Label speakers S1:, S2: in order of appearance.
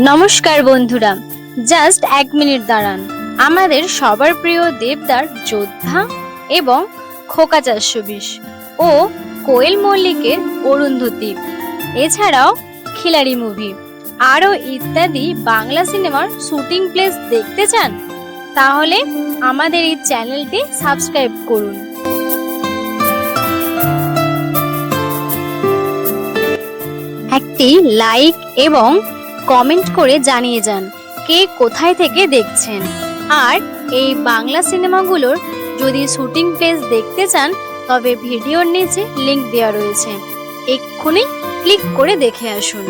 S1: নমস্কার বন্ধুরা, জাস্ট এক মিনিট দাঁড়ান। আমাদের সবার প্রিয় দেবদার যোদ্ধা এবং খোকা 420 ও কোয়েল মল্লিকের অরুন্ধতী, এছাড়াও খিলাড়ি মুভি আরও ইত্যাদি বাংলা সিনেমার শুটিং প্লেস দেখতে চান? তাহলে আমাদের এই চ্যানেলটি সাবস্ক্রাইব করুন। একটি লাইক এবং কমেন্ট করে জানিয়ে যান কে কোথায় থেকে দেখছেন। আর এই বাংলা সিনেমাগুলোর যদি শুটিং প্লেস দেখতে চান তবে ভিডিওর নিচে লিংক দেওয়া রয়েছে, এক্ষুনি ক্লিক করে দেখে আসুন।